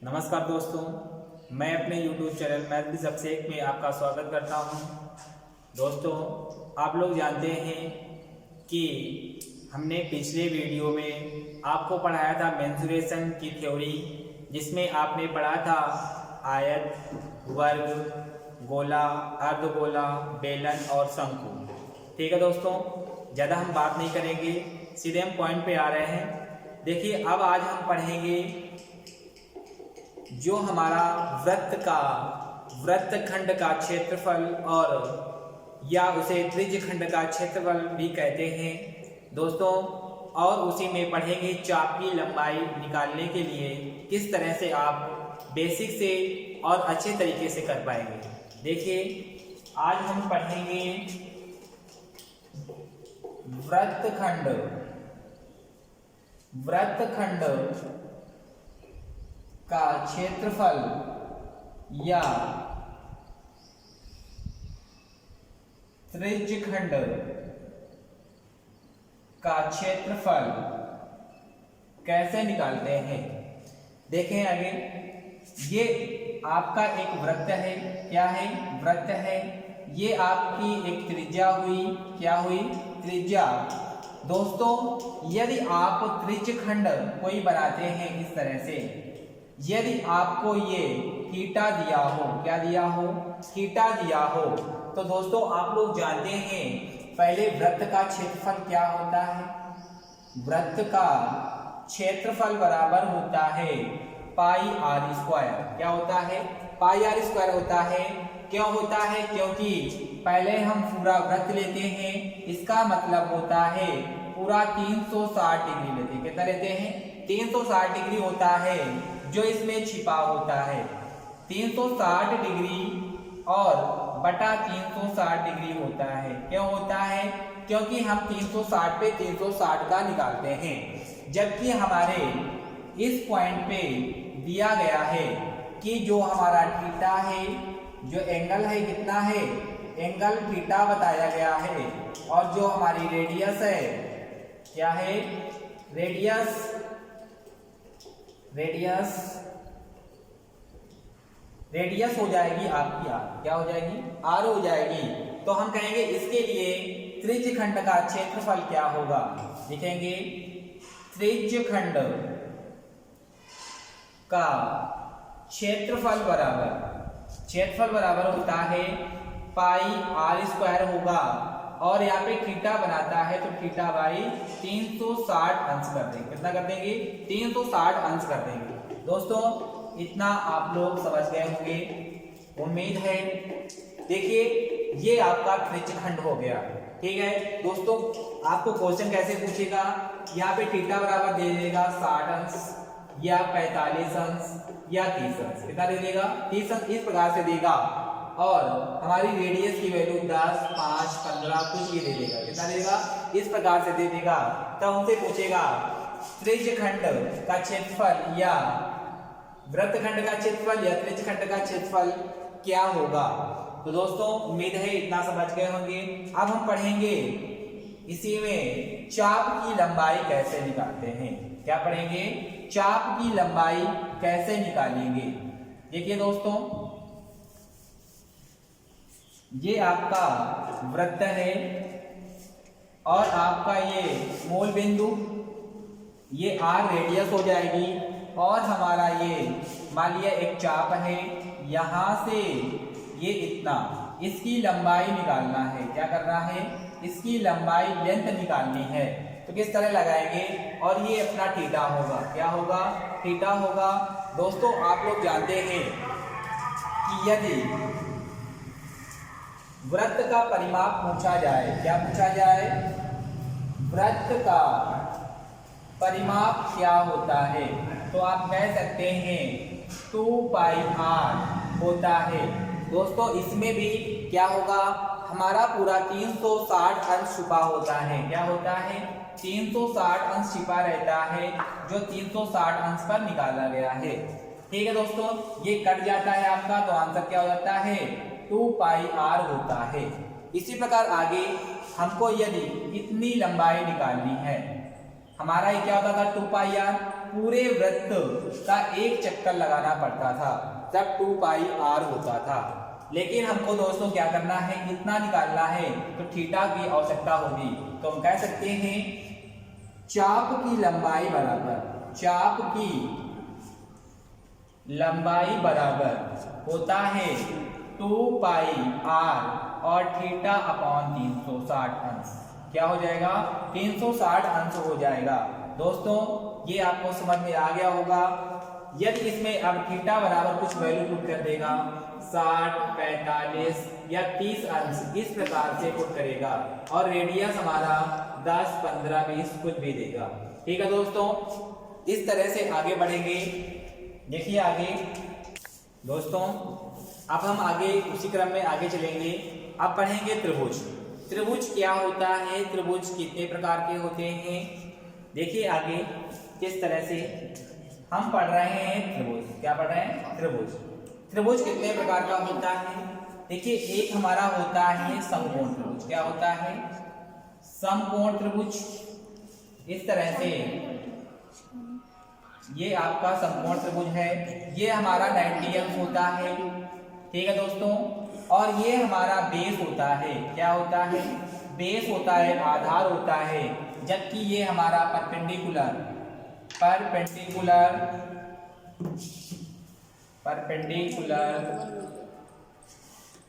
नमस्कार दोस्तों, मैं अपने YouTube चैनल मैथ विद अभिषेक में आपका स्वागत करता हूं। दोस्तों, आप लोग जानते हैं कि हमने पिछले वीडियो में आपको पढ़ाया था मेंसुरेशन की थ्योरी, जिसमें आपने पढ़ा था आयत, वर्ग, गोला, अर्धगोला, बेलन और शंकु। ठीक है दोस्तों, ज़्यादा हम बात नहीं करेंगे, सीधे हम पॉइंट पे आ रहे हैं। देखिए, अब आज हम पढ़ेंगे जो हमारा वृत्तखंड का क्षेत्रफल और या उसे त्रिज्यखंड का क्षेत्रफल भी कहते हैं दोस्तों। और उसी में पढ़ेंगे चाप की लंबाई निकालने के लिए किस तरह से आप बेसिक से और अच्छे तरीके से कर पाएंगे। देखिए, आज हम पढ़ेंगे वृत्तखंड का क्षेत्रफल या त्रिज्यखंड का क्षेत्रफल कैसे निकालते हैं। देखें आगे, ये आपका एक वृत्त है। क्या है? वृत्त है। ये आपकी एक त्रिज्या हुई। क्या हुई? त्रिज्या। दोस्तों, यदि आप त्रिज्यखंड कोई बनाते हैं इस तरह से, यदि आपको ये थीटा दिया हो, क्या दिया हो? थीटा दिया हो, तो दोस्तों आप लोग जानते हैं पहले वृत्त का क्षेत्रफल क्या होता है। वृत्त का क्षेत्रफल बराबर होता है पाई आर स्क्वायर। क्या होता है? पाई आर स्क्वायर होता है। क्यों होता है? क्योंकि पहले हम पूरा वृत्त लेते हैं, इसका मतलब होता है पूरा 360 डिग्री लेते हैं। कितना लेते हैं? 360 डिग्री होता है जो इसमें छिपा होता है। 360 डिग्री और बटा 360 डिग्री होता है। क्यों होता है? क्योंकि हम 360 पे 360 का निकालते हैं, जबकि हमारे इस पॉइंट पे दिया गया है कि जो हमारा थीटा है, जो एंगल है, कितना है? एंगल थीटा बताया गया है। और जो हमारी रेडियस है, क्या है? रेडियस हो जाएगी आपकी आर। क्या हो जाएगी? आर हो जाएगी। तो हम कहेंगे इसके लिए त्रिज्यखंड का क्षेत्रफल क्या होगा। लिखेंगे त्रिज्यखंड का क्षेत्रफल बराबर होता है पाई आर स्क्वायर होगा। और यहाँ पे थीटा बनाता है तो थीटा बाई 360 अंश कर देंगे। कितना कर देंगे? 360 अंश कर देंगे। दोस्तों, इतना आप लोग समझ गए होंगे, उम्मीद है। देखिए, ये आपका त्रिज्यखंड हो गया। ठीक है दोस्तों, आपको क्वेश्चन कैसे पूछेगा? यहाँ पे थीटा बराबर दे देगा 60 अंश या 45 अंश या 30 अंश। कितना दे देगा? 30 अंश इस प्रकार से देगा। और हमारी रेडियस की वैल्यू 10, 5, 15 कुछ भी दे देगा। कितना देगा? इस प्रकार से दे देगा। तब हमसे पूछेगा त्रिज्यखंड का क्षेत्रफल या वृत्तखंड का क्षेत्रफल या त्रिज्यखंड का क्षेत्रफल क्या होगा। तो दोस्तों, उम्मीद है इतना समझ गए होंगे। अब हम पढ़ेंगे इसी में चाप की लंबाई कैसे निकालते हैं। क्या पढ़ेंगे? चाप की लंबाई कैसे निकालेंगे। देखिए दोस्तों, ये आपका वृत्त है और आपका ये मूल बिंदु, ये आर रेडियस हो जाएगी। और हमारा ये मान लिया एक चाप है, यहां से ये इतना, इसकी लंबाई निकालना है। क्या करना है? इसकी लंबाई लेंथ निकालनी है। तो किस तरह लगाएंगे? और ये अपना थीटा होगा। क्या होगा? थीटा होगा। दोस्तों, आप लोग जानते हैं कि यदि वृत्त का परिमाप पूछा जाए, क्या पूछा जाए? वृत्त का परिमाप क्या होता है, तो आप कह सकते हैं 2 पाई आर होता है। दोस्तों, इसमें भी क्या होगा? हमारा पूरा 360 अंश छुपा होता है। क्या होता है? 360 अंश छिपा रहता है, जो 360 अंश पर निकाला गया है। ठीक है दोस्तों, ये कट जाता है आपका, तो आंसर क्या हो जाता है? 2 पाई आर होता है। इसी प्रकार आगे हमको यदि इतनी लंबाई निकालनी है, हमारा ये क्या होता था 2 पाई आर, पूरे वृत्त का एक चक्कर लगाना पड़ता था जब 2 पाई आर होता था। लेकिन हमको दोस्तों क्या करना है, इतना निकालना है तो थीटा की आवश्यकता होगी। तो हम कह सकते हैं चाप की लंबाई बराबर, चाप की लंबाई बराबर होता है 2 पाई आर और थीटा अपॉन 360 अंश। क्या हो जाएगा, 360 अंश हो जाएगा। दोस्तों ये आपको समझ में आ गया होगा। यदि इसमें अब थीटा बराबर कुछ वैल्यू पुट कर देगा, 60, 45 या 30 अंश इस प्रकार से पुट करेगा और रेडियस हमारा 10, 15, 20 कुछ भी देगा। ठीक है दोस्तों, इस तरह से आगे बढ़ेंगे। देखिए आगे दोस्तों, अब हम आगे उसी क्रम में आगे चलेंगे। अब पढ़ेंगे त्रिभुज। त्रिभुज क्या होता है, त्रिभुज कितने प्रकार के होते हैं। देखिए आगे किस तरह से हम पढ़ रहे हैं त्रिभुज। क्या पढ़ रहे हैं, त्रिभुज। त्रिभुज कितने प्रकार का होता है। देखिए एक हमारा होता है समकोण त्रिभुज। क्या होता है, समकोण त्रिभुज। इस तरह से ये आपका समकोण त्रिभुज है, ये हमारा 90 अंश होता है। ठीक है दोस्तों, और ये हमारा बेस होता है। क्या होता है, बेस होता है, आधार होता है। जबकि ये हमारा परपेंडिकुलर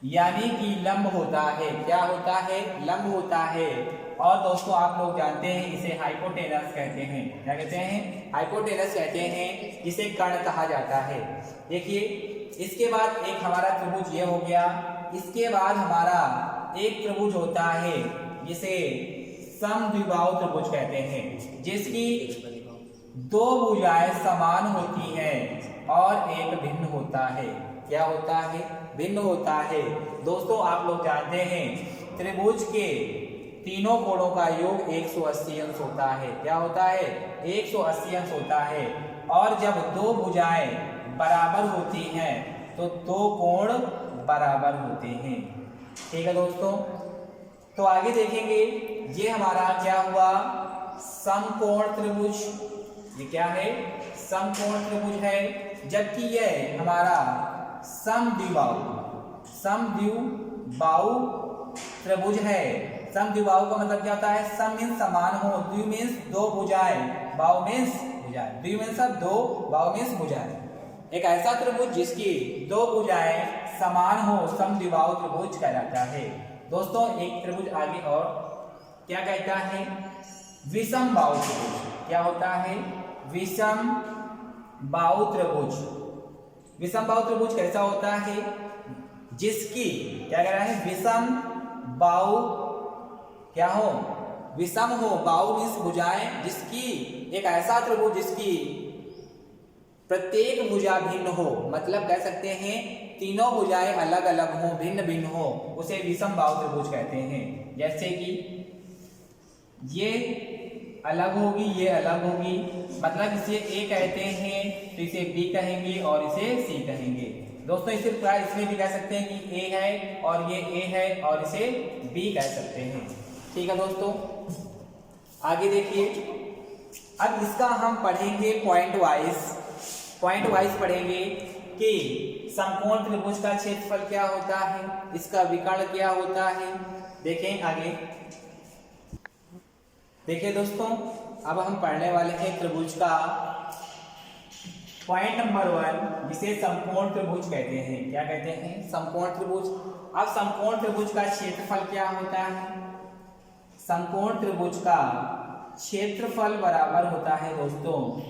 यानी कि लंब होता है। क्या होता है, लंब होता है। और दोस्तों आप लोग जानते हैं इसे हाइपोटेनस कहते हैं। क्या कहते हैं, हाइपोटेनस कहते हैं, जिसे कर्ण कहा जाता है। देखिए इसके बाद एक हमारा त्रिभुज ये हो गया। इसके बाद हमारा एक त्रिभुज होता है जिसे समद्विबाहु त्रिभुज कहते हैं, जिसकी 2 भुजाएं समान होती हैं और एक भिन्न होता है। क्या होता है, भिन्न होता है। दोस्तों आप लोग जानते हैं त्रिभुज के तीनों कोणों का योग 180 अंश होता है। क्या होता है, 180 अंश होता है। और जब 2 भुजाएं बराबर होती हैं तो 2 कोण बराबर होते हैं। ठीक है दोस्तों, तो आगे देखेंगे। ये हमारा क्या हुआ, समकोण त्रिभुज। ये क्या है, समकोण त्रिभुज है। जबकि ये हमारा समद्विबाहु त्रिभुज है। समद्विबाहु का मतलब क्या होता है, सम मीन्स समान हो, द्वि मीन्स 2 भुजाएं, बाहु मीन्स भुजाएं, द्वि मीन्स 2, बाहु मीन्स भुजाएं। एक ऐसा त्रिभुज जिसकी 2 भुजाएं समान हो, समद्विबाहु त्रिभुज कहलाता है। दोस्तों एक त्रिभुज आगे और क्या कहता है, विषम बाहु त्रिभुज। क्या होता है, विषम बाहु त्रिभुज। विषम बाहु त्रिभुज कैसा होता है, जिसकी क्या कह रहा है, विषम बाहु क्या हो, विषम हो, बाहु मीन्स भुजाएं, जिसकी एक ऐसा त्रिभुज जिसकी प्रत्येक भुजा भिन्न हो। मतलब कह सकते हैं तीनों भुजाएं अलग अलग हो, भिन्न भिन्न हो, उसे विषम बाहु त्रिभुज कहते हैं। जैसे कि ये अलग होगी, ये अलग होगी, मतलब इसे ए कहते हैं तो इसे बी कहेंगे और इसे सी कहेंगे। दोस्तों इसी प्रकार इसमें भी कह सकते हैं कि ए है और ये ए है और इसे बी कह सकते हैं। ठीक है दोस्तों, आगे देखिए। अब इसका हम पढ़ेंगे पॉइंट वाइज पढ़ेंगे कि समकोण त्रिभुज का क्षेत्रफल क्या होता है, इसका विकर्ण क्या होता है। देखें आगे। देखिए दोस्तों, अब हम पढ़ने वाले हैं त्रिभुज का पॉइंट नंबर 1, जिसे समकोण त्रिभुज कहते हैं। क्या कहते हैं, समकोण त्रिभुज। अब समकोण त्रिभुज का क्षेत्रफल क्या होता है, समकोण त्रिभुज का क्षेत्रफल बराबर होता है दोस्तों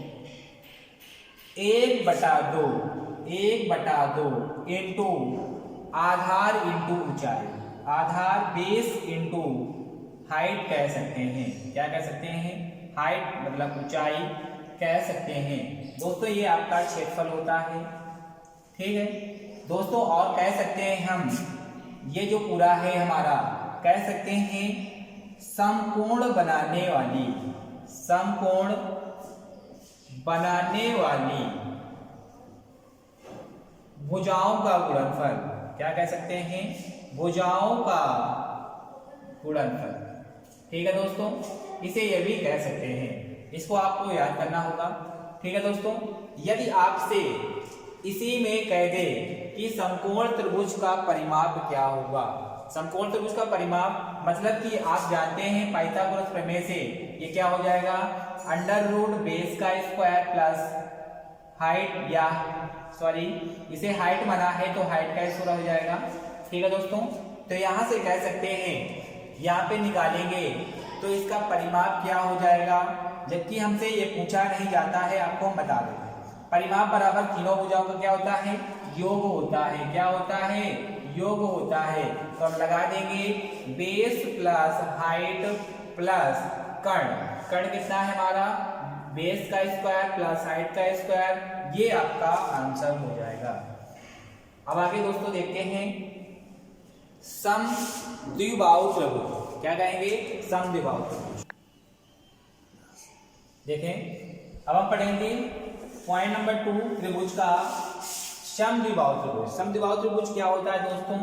1/2 इंटू आधार इंटू ऊंचाई, आधार बेस इंटू हाइट कह सकते हैं। क्या कह सकते हैं, हाइट मतलब ऊंचाई कह सकते हैं। दोस्तों ये आपका क्षेत्रफल होता है। ठीक है दोस्तों, और कह सकते हैं हम ये जो पूरा है हमारा, कह सकते हैं समकोण बनाने वाली भुजाओं का गुणनफल। क्या कह सकते हैं, भुजाओं का गुणनफल। ठीक है दोस्तों, इसे ये भी कह सकते हैं, इसको आपको याद करना होगा। ठीक है दोस्तों, यदि आपसे इसी में कह दे कि समकोण त्रिभुज का परिमाप क्या होगा, समकोण त्रिभुज का परिमाप मतलब कि आप जानते हैं पाइथागोरस प्रमेय से, ये क्या हो जाएगा, अंडर रूट बेस का स्क्वायर प्लस हाइट, या सॉरी इसे हाइट माना है तो हाइट का स्क्वायर हो जाएगा। ठीक है दोस्तों, तो यहां से कह सकते हैं, यहाँ पे निकालेंगे तो इसका परिमाप क्या हो जाएगा, जबकि हमसे ये पूछा नहीं जाता है, आपको हम बता दें। परिमाप बराबर तीनों भुजाओं का क्या होता है, योग होता है। क्या होता है, योग होता है। तो हम लगा देंगे बेस प्लस हाइट प्लस कर्ण। कर्ण कितना है हमारा, बेस का स्क्वायर प्लस हाइट का स्क्वायर, ये आपका आंसर हो जाएगा। अब आगे दोस्तों देखते हैं समद्विबाहु त्रिभुज। क्या कहेंगे, समद्विबाहु त्रिभुज। देखें अब हम पढ़ेंगे पॉइंट नंबर 2 त्रिभुज का समद्विबाहु त्रिभुज। समद्विबाहु त्रिभुज क्या होता है दोस्तों,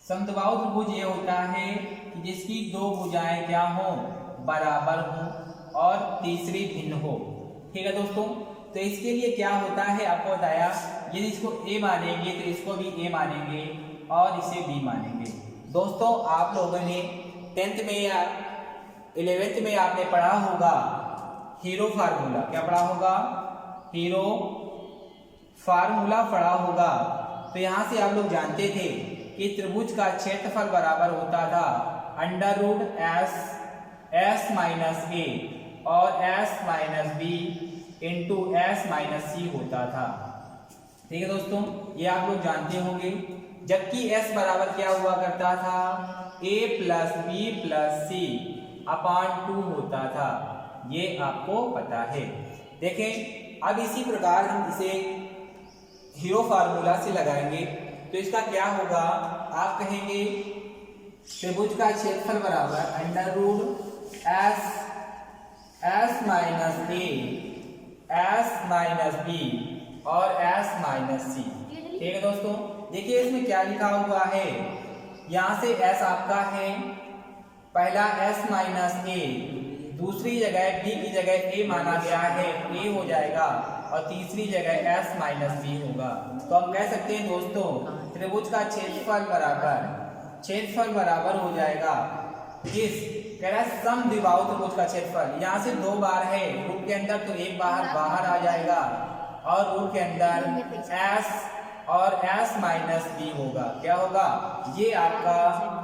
समद्विबाहु त्रिभुज ये होता है कि जिसकी दो भुजाएं क्या हो, बराबर हो और तीसरी भिन्न हो। ठीक है दोस्तों, तो इसके लिए क्या होता है आपको बताया, यदि इसको ए मानेंगे तो इसको भी ए मानेंगे और इसे बी मानेंगे। दोस्तों आप लोगों ने 10th में या 11th में आपने पढ़ा होगा हीरो फार्मूला। क्या पढ़ा होगा, हीरो फार्मूला पढ़ा होगा। तो यहां से आप लोग जानते थे कि त्रिभुज का क्षेत्रफल बराबर होता था under root s minus a और s minus b into s minus c होता था। ठीक है दोस्तों, ये आप लोग जानते होंगे। जबकि s बराबर क्या हुआ करता था, a प्लस बी प्लस सी अपान 2 होता था, ये आपको पता है। देखें अब इसी प्रकार हम इसे हीरो फार्मूला से लगाएंगे तो इसका क्या होगा, आप कहेंगे त्रिभुज का क्षेत्रफल बराबर under root s minus a s minus b और एस माइनस सी। ठीक है दोस्तों, देखिए इसमें क्या लिखा हुआ है, यहां से s आपका है, पहला s माइनस ए, दूसरी जगह b की जगह a माना गया है, a हो जाएगा और तीसरी जगह s माइनस b होगा। तो हम कह सकते हैं दोस्तों त्रिभुज का क्षेत्रफल बराबर हो जाएगा किस, कह रहा है समद्विबाहु त्रिभुज का क्षेत्रफल। यहाँ से 2 बार है रूट के अंदर तो एक बाहर आ जाएगा और रूट के अंदर s और s माइनस बी होगा। क्या होगा, ये आपका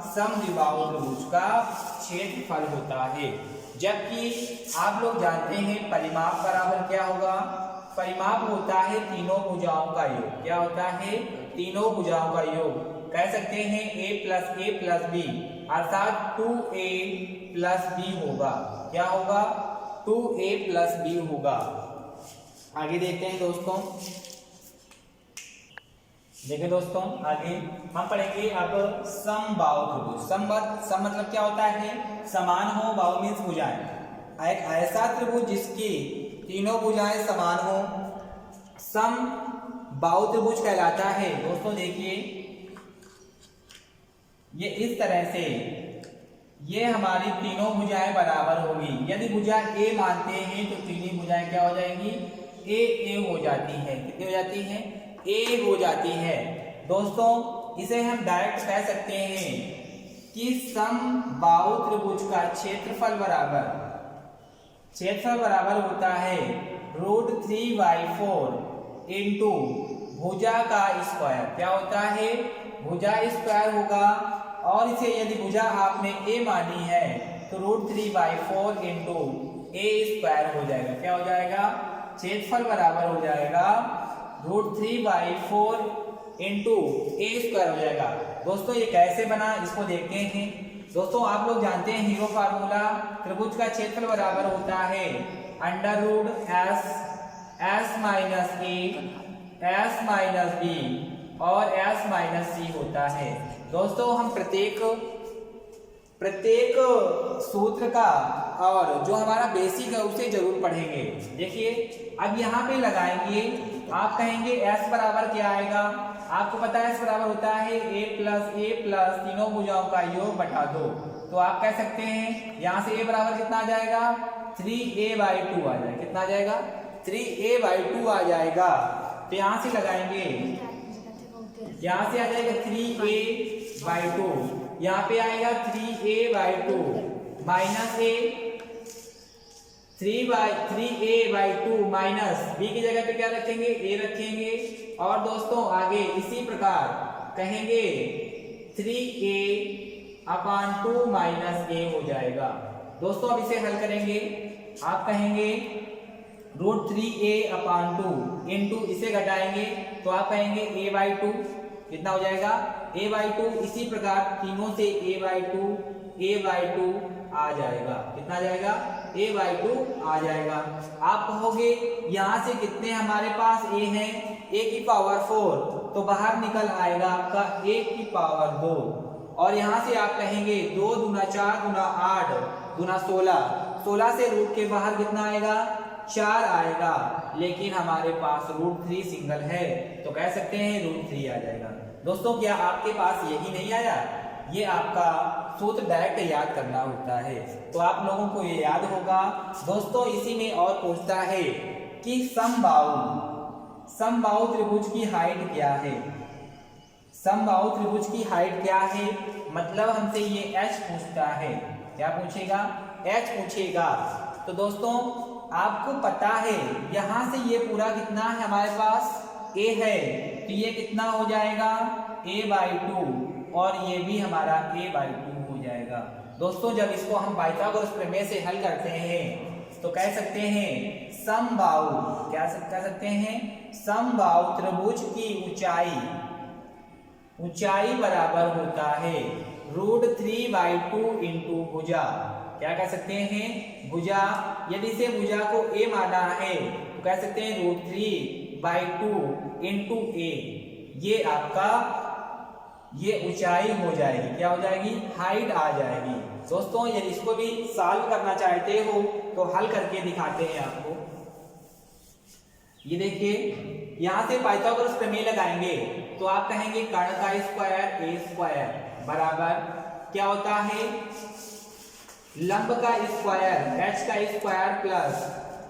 समद्विबाहु त्रिभुज का क्षेत्रफल होता है। जबकि आप लोग जानते हैं परिमाप बराबर क्या होगा, परिमाप होता है तीनों भुजाओं का योग। क्या होता है, तीनों भुजाओं का योग। कह सकते हैं a प्लस बी अर्थात 2a प्लस बी होगा। क्या होगा, 2a प्लस बी होगा। आगे देखते हैं दोस्तों, देखिए दोस्तों आगे हम पढ़ेंगे अब समबाहु त्रिभुज। सम मतलब क्या होता है, समान हो, बाहु मीन्स भुजाएं। एक ऐसा त्रिभुज जिसकी तीनों भुजाएं समान हो समबाहु त्रिभुज कहलाता है। दोस्तों देखिए ये इस तरह से, ये हमारी तीनों भुजाएं बराबर होगी। यदि भुजा ए मानते हैं तो तीनों भुजाएं क्या हो जाएंगी, ए हो जाती है। कितनी हो जाती है, ए हो जाती है। दोस्तों इसे हम डायरेक्ट कह सकते हैं कि समबाहु त्रिभुज का क्षेत्रफल बराबर होता है √3/4 इंटू भुजा का स्क्वायर। क्या होता है, भुजा स्क्वायर होगा और इसे यदि भुजा आपने ए मानी है तो √3/4 इंटू ए स्क्वायर हो जाएगा। क्या हो जाएगा, क्षेत्रफल बराबर हो जाएगा √3/4 इंटू ए स्क्वायर हो जाएगा। दोस्तों ये कैसे बना इसको देखते हैं। दोस्तों आप लोग जानते हैं हीरो फार्मूला, त्रिभुज का क्षेत्रफल बराबर होता है under root s minus a s minus b और एस माइनस सी होता है। दोस्तों हम प्रत्येक सूत्र का और जो हमारा बेसिक है उसे जरूर पढ़ेंगे। देखिए अब यहाँ पे लगाएंगे, आप कहेंगे s बराबर क्या आएगा, आपको पता है s बराबर होता है a प्लस तीनों भुजाओं का योग बटा 2। तो आप कह सकते हैं यहाँ से a बराबर कितना आ जाएगा, 3a/2 आ जाएगा। कितना आ जाएगा? 3a/2 आ जाएगा। तो यहां से लगाएंगे, यहां से आ जाएगा 3a/2, यहाँ पे आएगा 3a/2 minus a, 3a/2 minus b की जगह पे क्या रखेंगे? a रखेंगे। और दोस्तों आगे इसी प्रकार कहेंगे 3a/2 माइनस a हो जाएगा। दोस्तों अब इसे हल करेंगे, आप कहेंगे √3a/2 इंटू इसे घटाएंगे तो आप कहेंगे a/2। कितना हो जाएगा? a/2। इसी प्रकार तीनों से a/2 आ जाएगा। कितना आ जाएगा? a/2 आ जाएगा। आप कहोगे यहां से कितने हमारे पास a हैं? a की पावर 4, तो बाहर निकल आएगा आपका a की पावर 2। और यहां से आप कहेंगे 2 दूना 4 दूना 8 दूना 16, 16 से रूट के बाहर कितना आएगा? 4 आएगा। लेकिन हमारे पास √3 सिंगल है तो कह सकते हैं √3 आ जाएगा। दोस्तों क्या आपके पास यही नहीं आया? ये आपका सूत्र डायरेक्ट याद करना होता है, तो आप लोगों को ये याद होगा। दोस्तों इसी में और पूछता है कि समबाहु त्रिभुज की हाइट क्या है? समबाहु त्रिभुज की हाइट क्या है? मतलब हमसे ये h पूछता है। क्या पूछेगा? h पूछेगा। तो दोस्तों आपको पता है यहां से ये पूरा कितना है हमारे पास? a है, तो ये कितना हो जाएगा? a/2, और ये भी हमारा a/2 हो जाएगा। दोस्तों जब इसको हम पाइथागोरस प्रमेय से हल करते हैं तो कह सकते हैं समबाहु, क्या कह सकते हैं? समबाहु त्रिभुज की ऊंचाई बराबर होता है √3/2 इंटू भुजा। क्या कह सकते हैं? भुजा। यदि से भुजा को a माना है तो कह सकते हैं √3/2 इंटू a। ये आपका ये ऊंचाई हो जाएगी। क्या हो जाएगी? हाइट आ जाएगी। दोस्तों यदि इसको भी सॉल्व करना चाहते हो तो हल करके दिखाते हैं आपको। ये देखिए यहां से पाइथागोरस प्रमेय लगाएंगे तो आप कहेंगे कर्ण का स्क्वायर a² बराबर क्या होता है? लंब का स्क्वायर h का स्क्वायर प्लस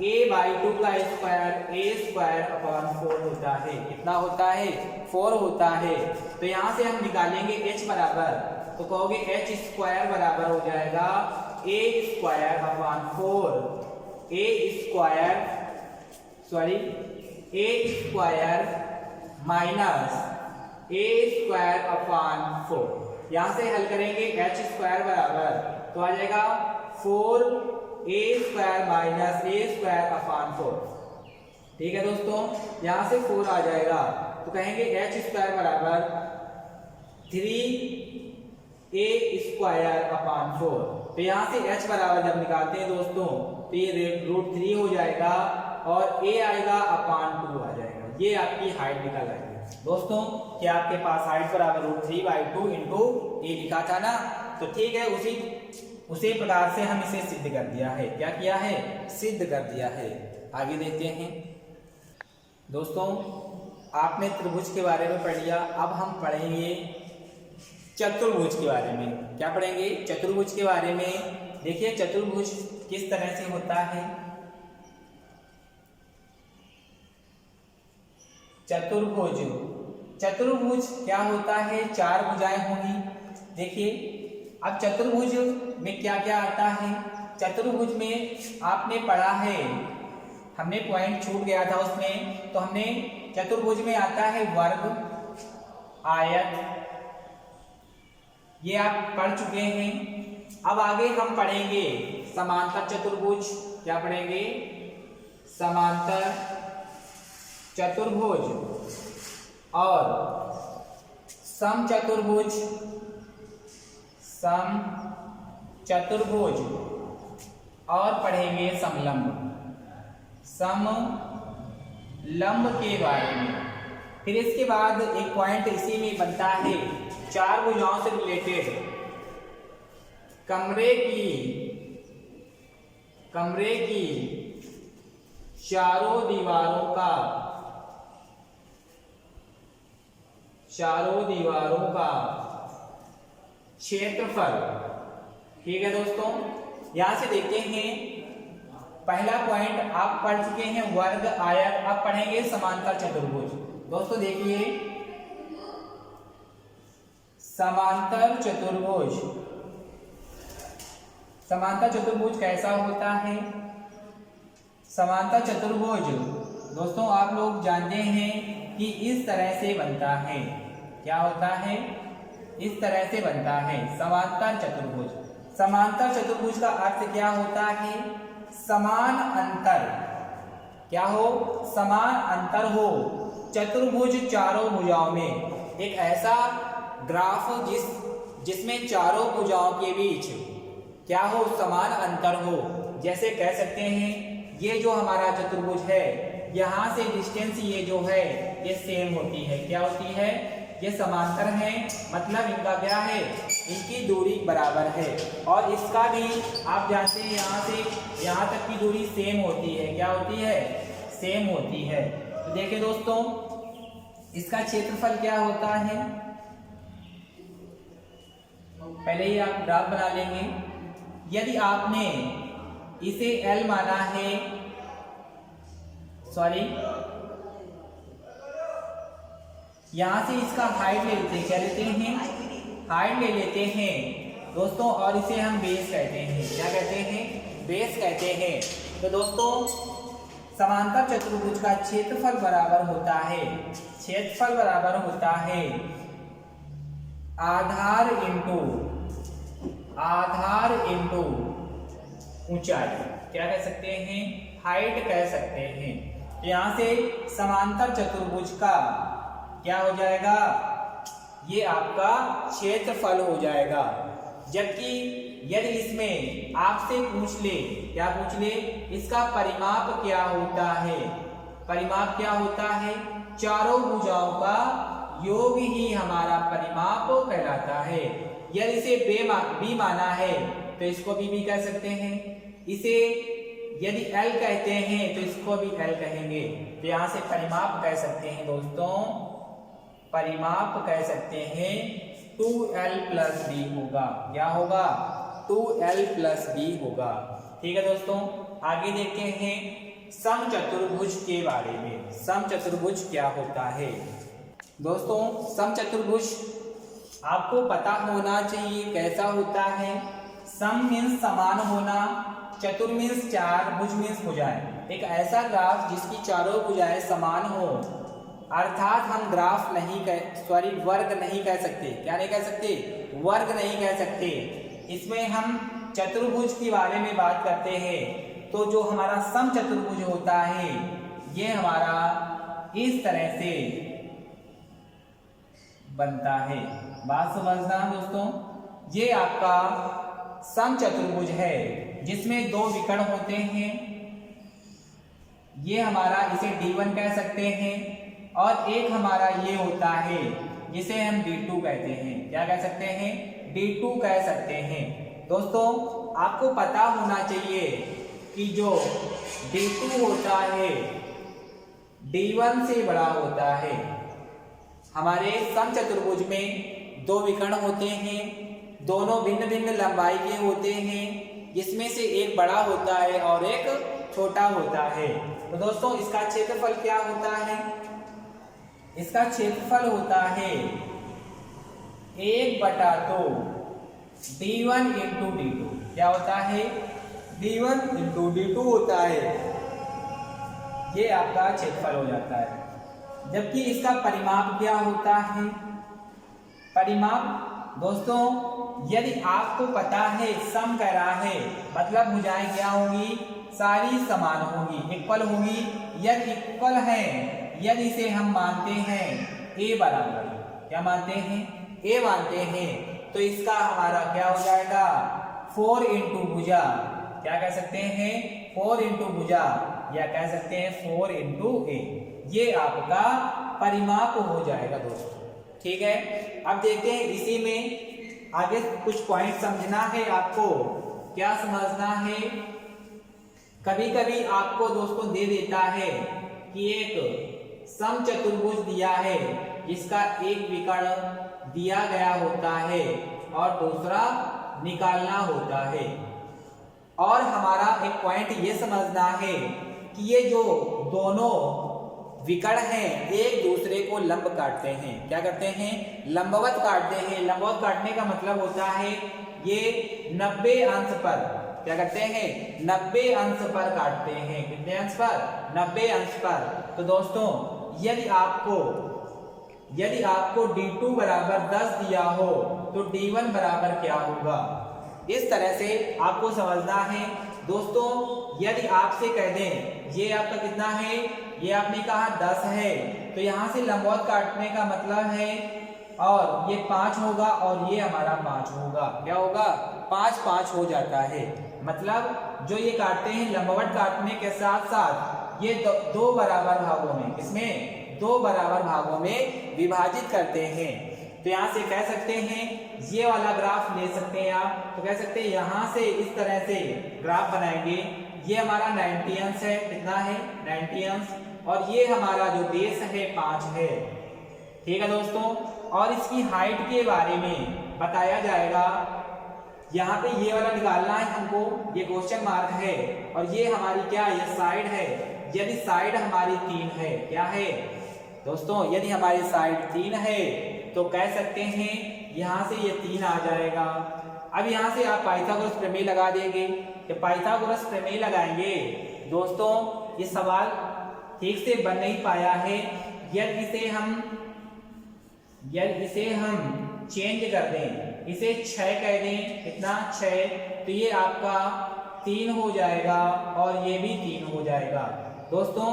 a/2 का स्क्वायर a²/4 होता है। कितना होता है? 4 होता है। तो यहां से हम निकालेंगे h बराबर, तो कहोगे h² बराबर हो जाएगा a²/4 a² माइनस a²/4। यहां से हल करेंगे h² बराबर तो आ जाएगा 4a² माइनस a²/4। ठीक है दोस्तों, यहां से 4 आ जाएगा तो कहेंगे h² बराबर 3a²/4। तो यहां से h बराबर जब निकालते हैं दोस्तों तो ये √3 हो जाएगा और a आएगा /2 आ जाएगा। ये आपकी हाइट निकल आएगी। दोस्तों क्या आपके पास हाइट बराबर √3/2 इंटू a लिखा था ना? तो ठीक है, उसी प्रकार से हम इसे सिद्ध कर दिया है। क्या किया है? सिद्ध कर दिया है। आगे देखते हैं। दोस्तों आपने त्रिभुज के बारे में पढ़ लिया, अब हम पढ़ेंगे चतुर्भुज के बारे में। क्या पढ़ेंगे? चतुर्भुज के बारे में। देखिए चतुर्भुज किस तरह से होता है। चतुर्भुज क्या होता है? 4 भुजाएं होंगी। देखिए अब चतुर्भुज में क्या क्या आता है? चतुर्भुज में आपने पढ़ा है, हमने पॉइंट छूट गया था उसमें, तो हमने चतुर्भुज में आता है वर्ग, आयत, ये आप पढ़ चुके हैं। अब आगे हम पढ़ेंगे समांतर चतुर्भुज। क्या पढ़ेंगे? समांतर चतुर्भुज और समचतुर्भुज और पढ़ेंगे समलंब के बारे में। फिर इसके बाद एक पॉइंट इसी में बनता है 4 भुजाओं से रिलेटेड कमरे की चारों दीवारों का क्षेत्रफल। ठीक है दोस्तों, यहां से देखते हैं पहला पॉइंट आप पढ़ चुके हैं वर्ग आयत, अब पढ़ेंगे समांतर चतुर्भुज। दोस्तों देखिए समांतर चतुर्भुज, समांतर चतुर्भुज कैसा होता है? समांतर चतुर्भुज दोस्तों आप लोग जानते हैं कि इस तरह से बनता है। क्या होता है? इस तरह से बनता है समांतर चतुर्भुज। समांतर चतुर्भुज का अर्थ क्या होता है? समान अंतर, क्या हो? समान अंतर हो चतुर्भुज चारों भुजाओं में। एक ऐसा ग्राफ जिसमें चारों भुजाओं के बीच क्या हो? समान अंतर हो। जैसे कह सकते हैं ये जो हमारा चतुर्भुज है, यहाँ से डिस्टेंस ये जो है ये सेम होती है। क्या होती है? ये समांतर है, मतलब इनका क्या है? इनकी दूरी बराबर है। और इसका भी आप जानते हैं यहाँ से यहाँ तक की दूरी सेम होती है। क्या होती है? सेम होती है। तो देखिए दोस्तों इसका क्षेत्रफल क्या होता है? पहले ही आप ग्राफ बना लेंगे। यदि आपने इसे L माना है, सॉरी यहां से इसका हाइट ले लेते हैं। क्या लेते हैं? हाइट ले लेते हैं दोस्तों, और इसे हम बेस कहते हैं। क्या कहते हैं? बेस कहते हैं। तो दोस्तों समांतर चतुर्भुज का क्षेत्रफल बराबर होता है, क्षेत्रफल बराबर होता है आधार इंटू ऊंचाई। क्या कह सकते हैं? हाइट कह सकते हैं। तो यहां से समांतर चतुर्भुज का क्या हो जाएगा? ये आपका क्षेत्रफल हो जाएगा। जबकि यदि इसमें आपसे पूछ ले, क्या पूछ ले? इसका परिमाप क्या होता है? परिमाप क्या होता है? चारों भुजाओं का योग ही हमारा परिमाप कहलाता है। यदि इसे बी माना है तो इसको भी कह सकते हैं। इसे यदि L कहते हैं तो इसको भी L कहेंगे। तो यहां से परिमाप कह सकते हैं दोस्तों, परिमाप कह सकते हैं 2L + b होगा। क्या होगा? 2L + b होगा। ठीक है दोस्तों, आगे देखते हैं समचतुर्भुज के बारे में। समचतुर्भुज क्या होता है? दोस्तों समचतुर्भुज आपको पता होना चाहिए कैसा होता है। सम मीन्स समान होना, चतुर मीन्स चार, भुज मीन्स भुजाएं। एक ऐसा ग्राफ जिसकी चारों भुजाएं समान हो, अर्थात हम ग्राफ नहीं वर्ग नहीं कह सकते। क्या नहीं कह सकते? वर्ग नहीं कह सकते। इसमें हम चतुर्भुज के बारे में बात करते हैं। तो जो हमारा समचतुर्भुज होता है ये हमारा इस तरह से बनता है। बात समझना दोस्तों, ये आपका समचतुर्भुज है जिसमें दो विकर्ण होते हैं। ये हमारा इसे D1 कह सकते हैं, और एक हमारा ये होता है जिसे हम D2 कहते हैं। क्या कह सकते हैं? D2 कह सकते हैं। दोस्तों आपको पता होना चाहिए कि जो D2 होता है D1 से बड़ा होता है। हमारे समचतुर्भुज में दो विकर्ण होते हैं, दोनों भिन्न भिन्न लंबाई के होते हैं, जिसमें से एक बड़ा होता है और एक छोटा होता है। तो दोस्तों इसका क्षेत्रफल क्या होता है? इसका क्षेत्रफल होता है 1/2 D1 × D2। क्या होता है? D1 × D2 होता है। ये आपका क्षेत्रफल हो जाता है। जबकि इसका परिमाप क्या होता है? परिमाप दोस्तों यदि आपको पता है सम कह रहा है, मतलब भुजाएं क्या होंगी? सारी समान होंगी, इक्वल होंगी। यदि इक्वल है, यदि इसे हम मानते हैं A बराबर, क्या मानते हैं? A मानते हैं, तो इसका हमारा क्या हो जाएगा? 4 × भुजा। क्या कह सकते हैं? 4 × भुजा, या कह सकते हैं 4 × A। ये आपका परिमाप हो जाएगा दोस्तों। ठीक है, अब देखते हैं इसी में आगे कुछ पॉइंट समझना है आपको। क्या समझना है? कभी कभी आपको दोस्तों दे देता है कि एक समचतुर्भुज दिया है जिसका एक विकर्ण दिया गया होता है और दूसरा निकालना होता है। और हमारा एक पॉइंट ये समझना है कि ये जो दोनों विकर्ण हैं एक दूसरे को लंब काटते हैं। क्या करते हैं? लंबवत काटते हैं। लंबवत काटने का मतलब होता है ये 90 अंश पर, क्या करते हैं? 90 अंश पर काटते हैं। कितने अंश पर? 90 अंश पर। तो दोस्तों यदि आपको D2 बराबर 10 दिया हो तो D1 बराबर क्या होगा? इस तरह से आपको समझना है। दोस्तों यदि आपसे कह दें ये आपका कितना है, ये आपने कहा 10 है, तो यहाँ से लंबवत काटने का मतलब है और ये 5 होगा और ये हमारा 5 होगा। क्या होगा? 5 5 हो जाता है। मतलब जो ये काटते हैं लंबवत काटने के साथ साथ ये दो बराबर भागों में, इसमें 2 बराबर भागों में विभाजित करते हैं। तो यहाँ से कह सकते हैं ये वाला ग्राफ ले सकते हैं आप, तो कह सकते हैं यहाँ से इस तरह से ग्राफ बनाएंगे। ये हमारा 90 अंश है। कितना है? 90 अंश। और ये हमारा जो बेस है 5 है। ठीक है दोस्तों। और इसकी हाइट के बारे में बताया जाएगा। यहाँ पे ये वाला निकालना है हमको, ये क्वेश्चन मार्क है। और ये हमारी क्या? ये साइड है। यदि साइड हमारी 3 है, क्या है दोस्तों? यदि हमारी साइड 3 है तो कह सकते हैं यहाँ से ये 3 आ जाएगा। अब यहाँ से आप पाइथागोरस प्रमेय लगा देंगे। जब पाइथागोरस प्रमेय लगाएंगे दोस्तों ये सवाल ठीक से बन नहीं पाया है। यदि इसे हम चेंज कर दें, इसे 6 कह दें, कितना? 6, तो ये आपका 3 हो जाएगा और ये भी 3 हो जाएगा। दोस्तों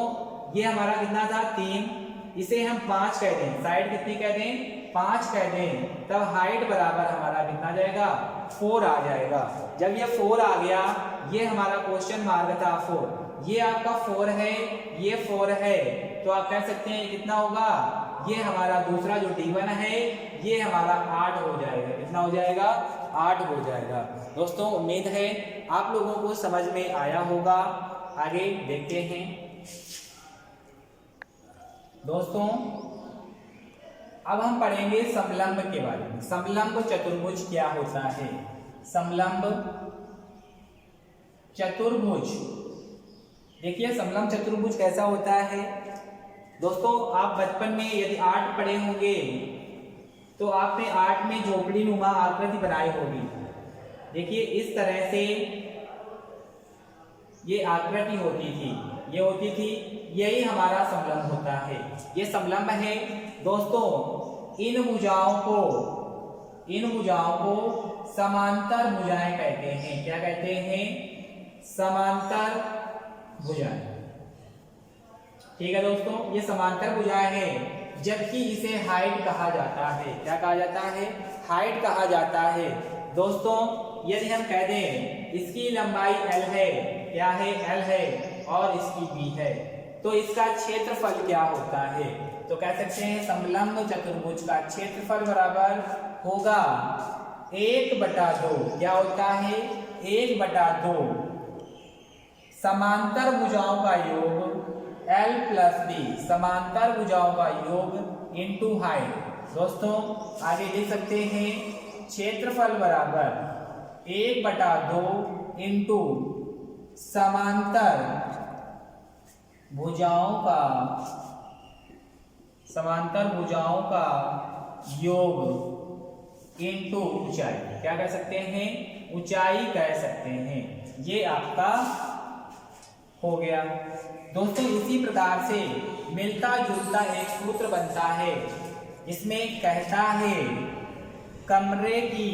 ये हमारा कितना था? 3। इसे हम 5 कह दें, साइड कितनी कह दें? 5 कह दें, तब हाइट बराबर हमारा कितना जाएगा? 4 आ जाएगा। जब ये 4 आ गया, ये हमारा क्वेश्चन मार्क था 4, ये आपका 4 है, ये 4 है, तो आप कह सकते हैं कितना होगा? ये हमारा दूसरा जो D1 है ये हमारा 8 हो जाएगा। कितना हो जाएगा? 8 हो जाएगा। दोस्तों उम्मीद है आप लोगों को समझ में आया होगा। आगे देखते हैं दोस्तों। अब हम पढ़ेंगे समलंब के बारे में। समलंब चतुर्भुज क्या होता है? समलंब चतुर्भुज, देखिए समलंब चतुर्भुज कैसा होता है दोस्तों। आप बचपन में यदि 8 पढ़े होंगे तो आपने 8 में झोपड़ी नुमा आकृति बनाई होगी। देखिए इस तरह से ये आकृति होती थी, ये होती थी, यही हमारा समलंब होता है। ये समलंब है दोस्तों। इन भुजाओं को समांतर भुजाएं कहते हैं। क्या कहते हैं? समांतर भुजाएं। ठीक है दोस्तों, ये समांतर भुजाएं हैं, जबकि इसे हाइट कहा जाता है। क्या कहा जाता है? हाइट कहा जाता है। दोस्तों यदि हम कह दें इसकी लंबाई L है, क्या है? L है, और इसकी B है, तो इसका क्षेत्रफल क्या होता है? तो कह सकते हैं समलंब चतुर्भुज का क्षेत्रफल बराबर होगा 1/2। क्या होता है? 1/2 समांतर भुजाओं का योग L + B, समांतर भुजाओं का योग इंटू हाइट। दोस्तों आगे लिख सकते हैं क्षेत्रफल बराबर 1/2 इंटू समांतर भुजाओं का योग इंटू ऊंचाई। क्या कह सकते हैं? ऊंचाई कह सकते हैं। ये आपका हो गया दोस्तों। इसी प्रकार से मिलता जुलता एक सूत्र बनता है। इसमें कहता है कमरे की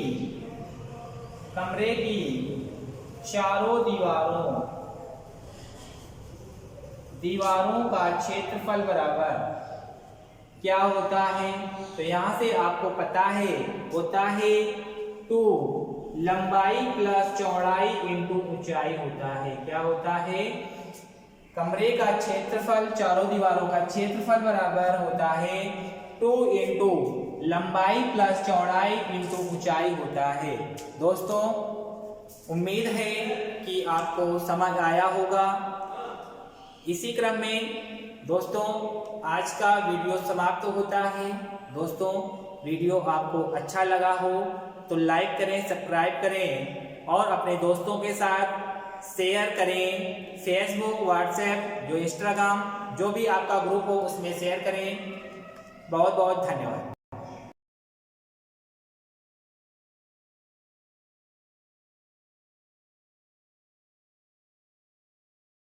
चारों दीवारों का क्षेत्रफल बराबर क्या होता है? तो यहां से आपको पता है होता है 2 लंबाई प्लस चौड़ाई इंटू ऊंचाई होता है। क्या होता है? कमरे का क्षेत्रफल, चारों दीवारों का क्षेत्रफल बराबर होता है 2 इंटू लंबाई प्लस चौड़ाई इंटू ऊंचाई होता है। दोस्तों उम्मीद है कि आपको समझ आया होगा। इसी क्रम में दोस्तों आज का वीडियो समाप्त होता है। दोस्तों वीडियो आपको अच्छा लगा हो तो लाइक करें, सब्सक्राइब करें और अपने दोस्तों के साथ शेयर करें, फेसबुक, व्हाट्सएप, जो इंस्टाग्राम, जो भी आपका ग्रुप हो उसमें शेयर करें। बहुत बहुत धन्यवाद।